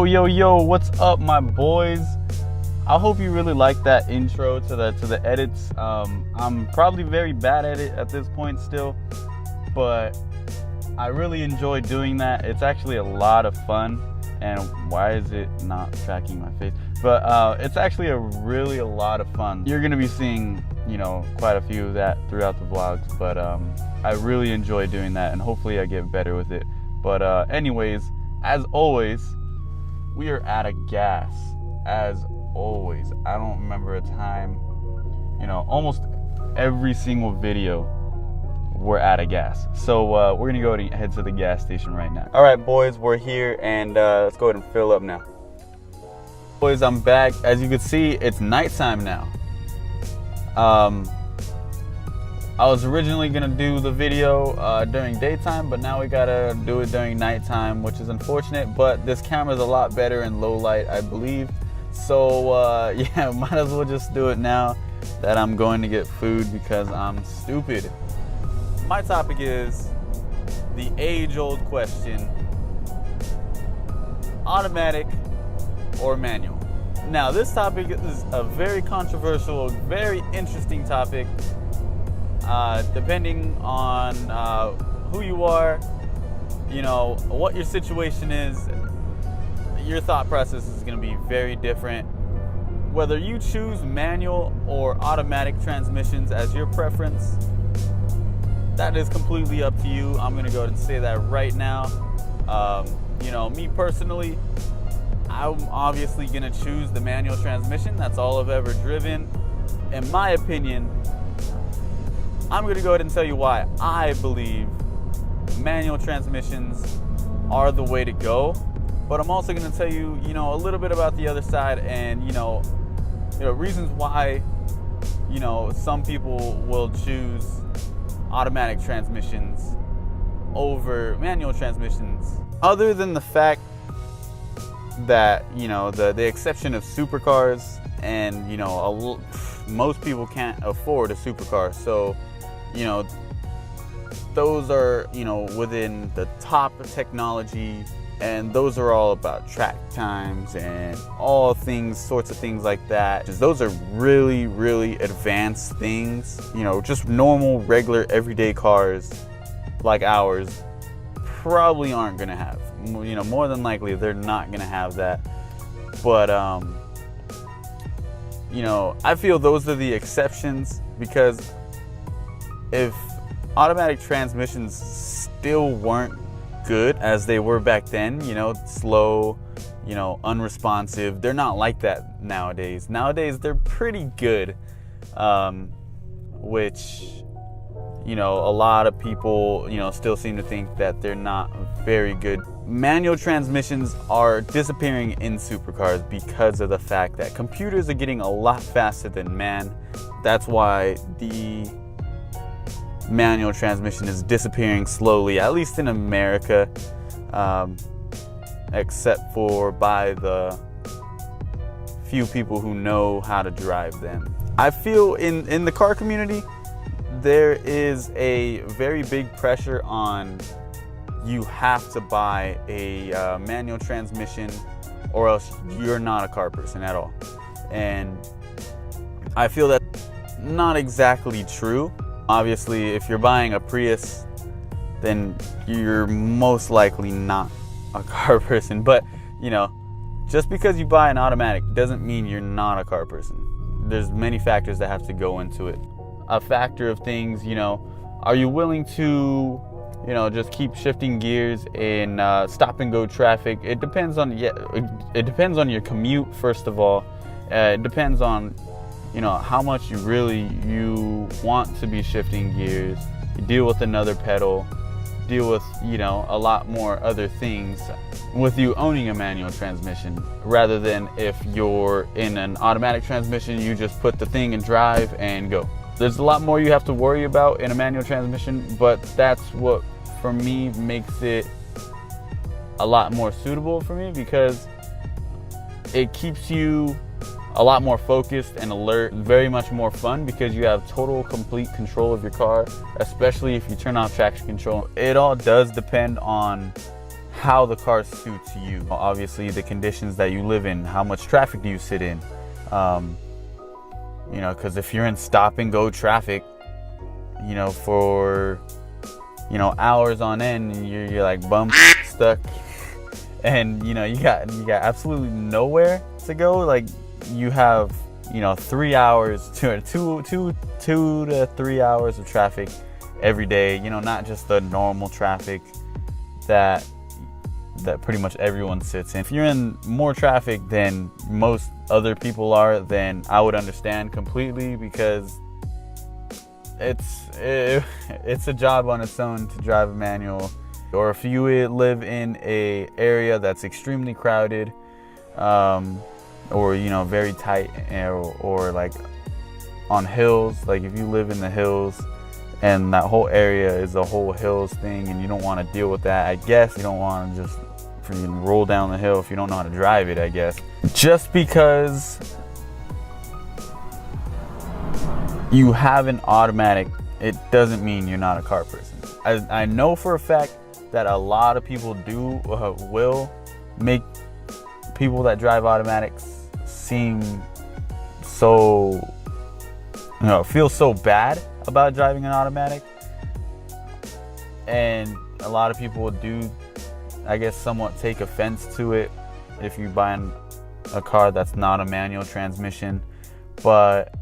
Yo, what's up, my boys? I hope you really like that intro to the edits. I'm probably very bad at it at this point still, but I really enjoy doing that. It's actually a lot of fun. And why is it not tracking my face? But it's actually a lot of fun. You're gonna be seeing, quite a few of that throughout the vlogs, but I really enjoy doing that, and hopefully I get better with it. But anyways, as always, we are out of gas. As always, I don't remember a time, almost every single video we're out of gas. So we're gonna go ahead and head to the gas station right now. All right, boys, we're here, and let's go ahead and fill up now. Boys, I'm back. As you can see, it's nighttime now. I was originally gonna do the video during daytime, but now we gotta do it during nighttime, which is unfortunate, but this camera is a lot better in low light, I believe. So yeah, might as well just do it now that I'm going to get food because I'm stupid. My topic is the age-old question: automatic or manual? Now, this topic is a very controversial, very interesting topic. Depending on who you are, what your situation is, your thought process is going to be very different. Whether you choose manual or automatic transmissions as your preference, that is completely up to you. I'm going to go ahead and say that right now. Me personally, I'm obviously going to choose the manual transmission. That's all I've ever driven. In my opinion, I'm going to go ahead and tell you why I believe manual transmissions are the way to go. But I'm also going to tell you, a little bit about the other side, and, reasons why, some people will choose automatic transmissions over manual transmissions. Other than the fact that, the exception of supercars, and, most people can't afford a supercar. So, those are, within the top of technology, and those are all about track times and all sorts of things like that. Those are really, really advanced things. Just normal, regular, everyday cars like ours probably aren't gonna have. More than likely, they're not gonna have that. But, I feel those are the exceptions, because if automatic transmissions still weren't good as they were back then, slow, unresponsive, they're not like that nowadays. Nowadays, they're pretty good, which, a lot of people, still seem to think that they're not very good. Manual transmissions are disappearing in supercars because of the fact that computers are getting a lot faster than man. That's why the manual transmission is disappearing slowly, at least in America, except for by the few people who know how to drive them. I feel in the car community, there is a very big pressure on you have to buy a manual transmission, or else you're not a car person at all. And I feel that's not exactly true. Obviously, if you're buying a Prius, then you're most likely not a car person. But, just because you buy an automatic doesn't mean you're not a car person. There's many factors that have to go into it. A factor of things, are you willing to, just keep shifting gears in stop and go traffic? It depends on your commute, first of all. It depends on how much you want to be shifting gears. You deal with another pedal, deal with, a lot more other things with you owning a manual transmission, rather than if you're in an automatic transmission, you just put the thing in drive and go. There's a lot more you have to worry about in a manual transmission, but that's what, for me, makes it a lot more suitable for me, because it keeps you a lot more focused and alert, very much more fun, because you have total, complete control of your car, especially if you turn off traction control. It all does depend on how the car suits you. Obviously, the conditions that you live in, how much traffic do you sit in? You know, because if you're in stop and go traffic, you know, for, you know, hours on end, you're like bummed, stuck, and you know, you got absolutely nowhere to go. Like, you have, you know, 3 hours to 2 to 3 hours of traffic every day. You know, not just the normal traffic that pretty much everyone sits in. If you're in more traffic than most other people are, then I would understand completely, because it's a job on its own to drive a manual. Or if you live in a area that's extremely crowded, or, you know, very tight, or like on hills, like if you live in the hills and that whole area is a whole hills thing and you don't want to deal with that, I guess you don't want to just freaking roll down the hill if you don't know how to drive it, I guess. Just because you have an automatic, it doesn't mean you're not a car person. I know for a fact that a lot of people will make people that drive automatics seem so, you know, feel so bad about driving an automatic. And a lot of people do, I guess, somewhat take offense to it if you buy a car that's not a manual transmission. But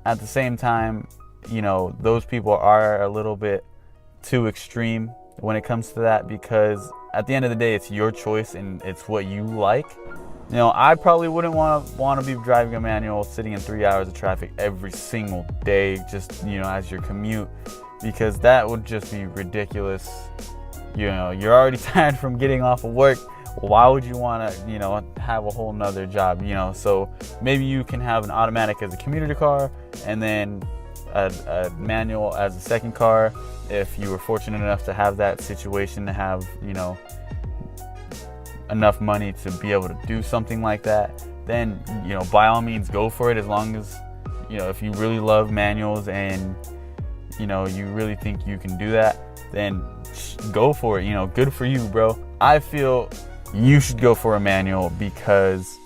at the same time, you know, those people are a little bit too extreme when it comes to that, because at the end of the day, it's your choice and it's what you like. You know, I probably wouldn't want to be driving a manual, sitting in 3 hours of traffic every single day, just, you know, as your commute, because that would just be ridiculous. You know, you're already tired from getting off of work. Why would you want to, you know, have a whole nother job, you know? So maybe you can have an automatic as a commuter car, and then a manual as a second car, if you were fortunate enough to have that situation, to have, you know, enough money to be able to do something like that. Then, you know, by all means go for it, as long as, you know, if you really love manuals and, you know, you really think you can do that, then go for it. You know, good for you, bro. I feel you should go for a manual, because,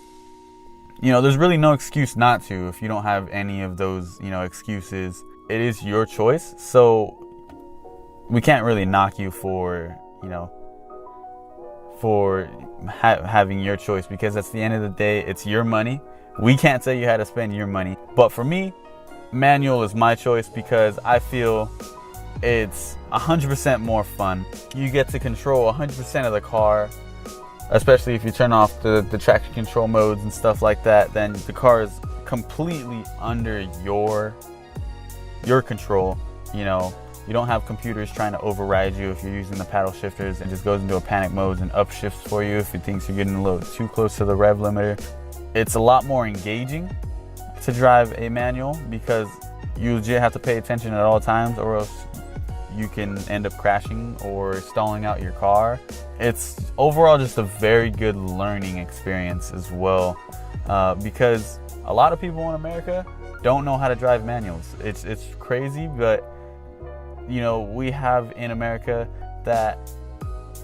you know, there's really no excuse not to. If you don't have any of those, you know, excuses, it is your choice. So we can't really knock you for, you know, for having your choice, because at the end of the day, it's your money. We can't tell you how to spend your money. But for me, manual is my choice, because I feel it's 100% more fun. You get to control 100% of the car, especially if you turn off the traction control modes and stuff like that. Then the car is completely under your control. You know, you don't have computers trying to override you if you're using the paddle shifters, and just goes into a panic mode and upshifts for you if it thinks you're getting a little too close to the rev limiter. It's a lot more engaging to drive a manual, because you legit have to pay attention at all times, or else you can end up crashing or stalling out your car. It's overall just a very good learning experience as well, because a lot of people in America don't know how to drive manuals. It's crazy, but, you know, we have in America that,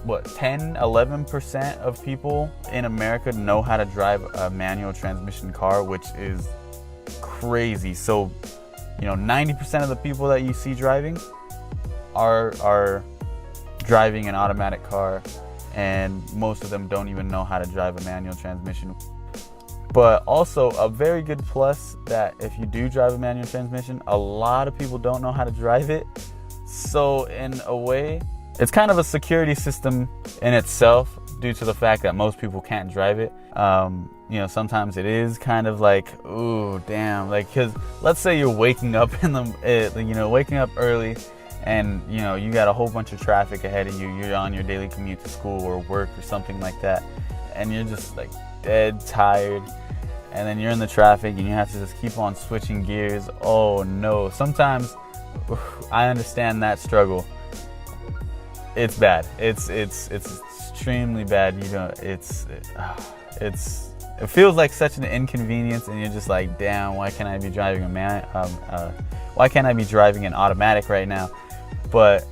what, 10-11% of people in America know how to drive a manual transmission car, which is crazy. So, you know, 90% of the people that you see driving are driving an automatic car, and most of them don't even know how to drive a manual transmission. But also a very good plus, that if you do drive a manual transmission, a lot of people don't know how to drive it. So in a way, it's kind of a security system in itself, due to the fact that most people can't drive it. You know, sometimes it is kind of like, ooh, damn, like, because let's say you're waking up waking up early, and, you know, you got a whole bunch of traffic ahead of you. You're on your daily commute to school or work or something like that, and you're just like dead tired, and then you're in the traffic and you have to just keep on switching gears. Oh no, sometimes I understand that struggle. It's bad. It's extremely bad. You know, it feels like such an inconvenience, and you're just like, damn, why can't I be driving why can't I be driving an automatic right now? But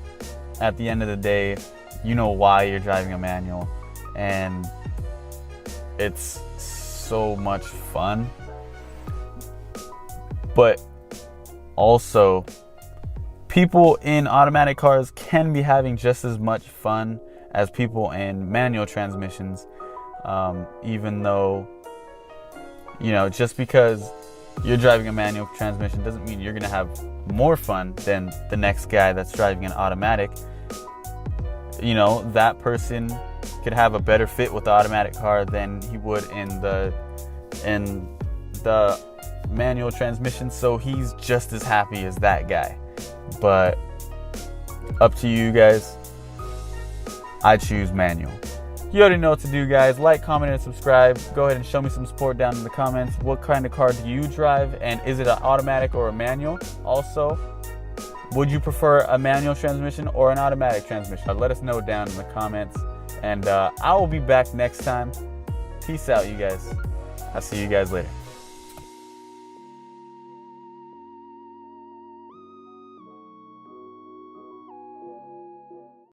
at the end of the day, you know why you're driving a manual, and it's so much fun. But also, people in automatic cars can be having just as much fun as people in manual transmissions, even though, you know, just because you're driving a manual transmission doesn't mean you're going to have more fun than the next guy that's driving an automatic. You know, that person could have a better fit with the automatic car than he would in the manual transmission, so he's just as happy as that guy. But up to you guys. I choose manual. You already know what to do, guys. Like, comment, and subscribe. Go ahead and show me some support down in the comments. What kind of car do you drive, and is it an automatic or a manual? Also, would you prefer a manual transmission or an automatic transmission? Let us know down in the comments, and I will be back next time. Peace out, you guys. I'll see you guys later.